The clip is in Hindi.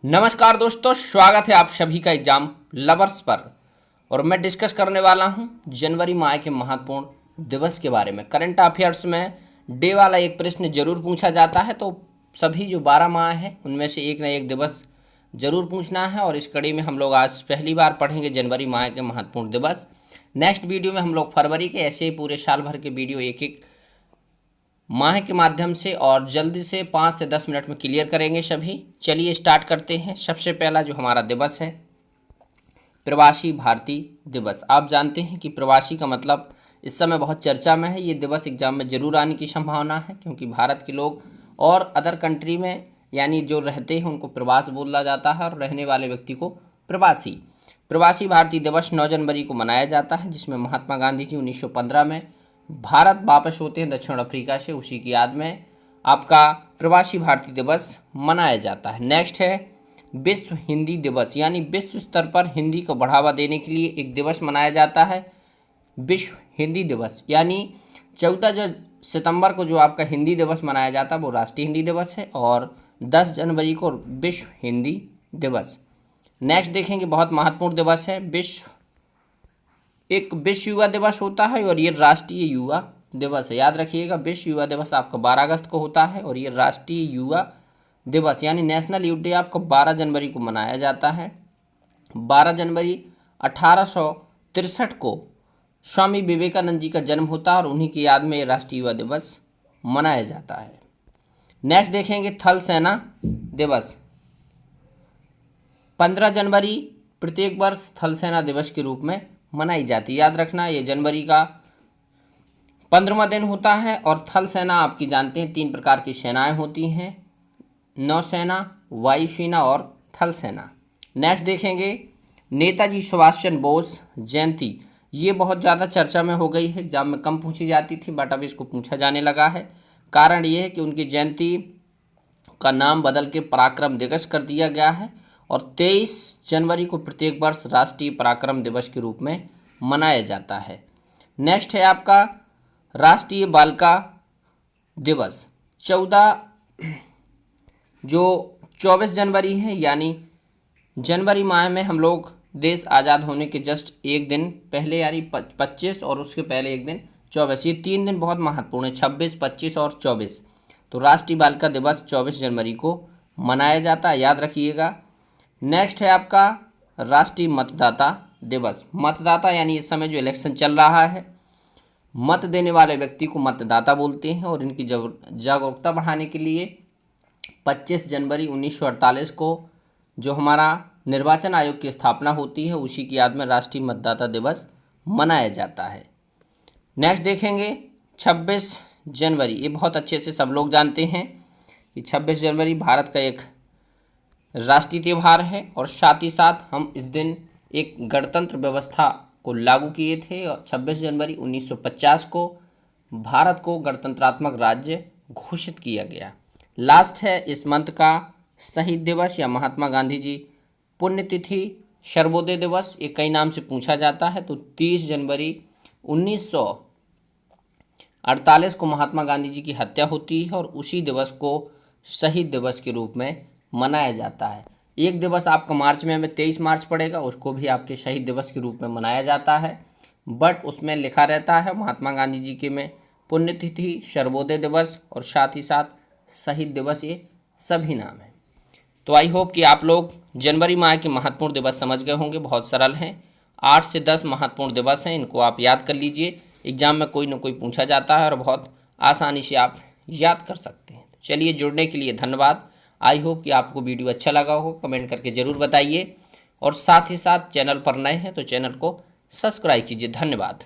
नमस्कार दोस्तों, स्वागत है आप सभी का एग्जाम लवर्स पर। और मैं डिस्कस करने वाला हूं जनवरी माह के महत्वपूर्ण दिवस के बारे में। करंट अफेयर्स में डे वाला एक प्रश्न जरूर पूछा जाता है, तो सभी जो 12 माह हैं उनमें से एक न एक दिवस जरूर पूछना है। और इस कड़ी में हम लोग आज पहली बार पढ़ेंगे जनवरी माह के महत्वपूर्ण दिवस। नेक्स्ट वीडियो में हम लोग फरवरी के, ऐसे ही पूरे साल भर के वीडियो एक एक माह के माध्यम से और जल्दी से 5 से 10 मिनट में क्लियर करेंगे सभी। चलिए स्टार्ट करते हैं। सबसे पहला जो हमारा दिवस है, प्रवासी भारतीय दिवस। आप जानते हैं कि प्रवासी का मतलब इस समय बहुत चर्चा में है। ये दिवस एग्जाम में जरूर आने की संभावना है, क्योंकि भारत के लोग और अदर कंट्री में यानी जो रहते हैं उनको प्रवास बोला जाता है और रहने वाले व्यक्ति को प्रवासी। प्रवासी भारतीय दिवस 9 जनवरी को मनाया जाता है, जिसमें महात्मा गांधी जी 1915 में भारत वापस होते हैं दक्षिण अफ्रीका से। उसी की याद में आपका प्रवासी भारतीय दिवस मनाया जाता है। नेक्स्ट है विश्व हिंदी दिवस, यानी विश्व स्तर पर हिंदी को बढ़ावा देने के लिए एक दिवस मनाया जाता है, विश्व हिंदी दिवस। यानी 14 सितंबर को जो आपका हिंदी दिवस मनाया जाता है वो राष्ट्रीय हिंदी दिवस है, और 10 जनवरी को विश्व हिंदी दिवस। नेक्स्ट देखेंगे, बहुत महत्वपूर्ण दिवस है, एक विश्व युवा दिवस होता है और ये राष्ट्रीय युवा दिवस है। याद रखिएगा, विश्व युवा दिवस आपका 12 अगस्त को होता है और ये राष्ट्रीय युवा दिवस यानी नेशनल यूथ डे आपका 12 जनवरी को मनाया जाता है। 12 जनवरी 1863 को स्वामी विवेकानंद जी का जन्म होता है और उन्हीं की याद में ये राष्ट्रीय युवा दिवस मनाया जाता है। नेक्स्ट देखेंगे थल सेना दिवस। 15 जनवरी प्रत्येक वर्ष थल सेना दिवस के रूप में मनाई जाती है। याद रखना, ये जनवरी का 15वां दिन होता है। और थल सेना आपकी जानते हैं 3 प्रकार की सेनाएं होती हैं, नौसेना, वायुसेना और थल सेना। नेक्स्ट देखेंगे नेताजी सुभाष चंद्र बोस जयंती। ये बहुत ज़्यादा चर्चा में हो गई है, एग्जाम में कम पूछी जाती थी बट अब इसको पूछा जाने लगा है। कारण ये है कि उनकी जयंती का नाम बदल के पराक्रम दिवस कर दिया गया है और 23 जनवरी को प्रत्येक वर्ष राष्ट्रीय पराक्रम दिवस के रूप में मनाया जाता है। नेक्स्ट है आपका राष्ट्रीय बालिका दिवस। 24 जनवरी है, यानी जनवरी माह में हम लोग देश आज़ाद होने के जस्ट एक दिन पहले यानी 25 और उसके पहले एक दिन 24, ये 3 दिन बहुत महत्वपूर्ण है, 26, 25 और 24। तो राष्ट्रीय बालिका दिवस 24 जनवरी को मनाया जाता है, याद रखिएगा। नेक्स्ट है आपका राष्ट्रीय मतदाता दिवस। मतदाता यानी इस समय जो इलेक्शन चल रहा है, मत देने वाले व्यक्ति को मतदाता बोलते हैं। और इनकी जागरूकता बढ़ाने के लिए 25 जनवरी 1948 को जो हमारा निर्वाचन आयोग की स्थापना होती है, उसी की याद में राष्ट्रीय मतदाता दिवस मनाया जाता है। नेक्स्ट देखेंगे 26 जनवरी। ये बहुत अच्छे से सब लोग जानते हैं कि 26 जनवरी भारत का एक राष्ट्रीय त्यौहार है और साथ ही साथ हम इस दिन एक गणतंत्र व्यवस्था को लागू किए थे। और 26 जनवरी 1950 को भारत को गणतंत्रात्मक राज्य घोषित किया गया। लास्ट है इस मंथ का शहीद दिवस या महात्मा गांधी जी पुण्यतिथि सर्वोदय दिवस। ये कई नाम से पूछा जाता है। तो 30 जनवरी 1948 को महात्मा गांधी जी की हत्या होती है और उसी दिवस को शहीद दिवस के रूप में मनाया जाता है। एक दिवस आपका मार्च में 23 मार्च पड़ेगा, उसको भी आपके शहीद दिवस के रूप में मनाया जाता है, बट उसमें लिखा रहता है महात्मा गांधी जी के में पुण्यतिथि, सर्वोदय दिवस और साथ ही साथ शहीद दिवस, ये सभी नाम हैं। तो आई होप कि आप लोग जनवरी माह के महत्वपूर्ण दिवस समझ गए होंगे। बहुत सरल हैं, 8 से 10 महत्वपूर्ण दिवस हैं, इनको आप याद कर लीजिए। एग्जाम में कोई ना कोई पूछा जाता है और बहुत आसानी से आप याद कर सकते हैं। चलिए, जुड़ने के लिए धन्यवाद। आई होप कि आपको वीडियो अच्छा लगा हो, कमेंट करके ज़रूर बताइए। और साथ ही साथ चैनल पर नए हैं तो चैनल को सब्सक्राइब कीजिए। धन्यवाद।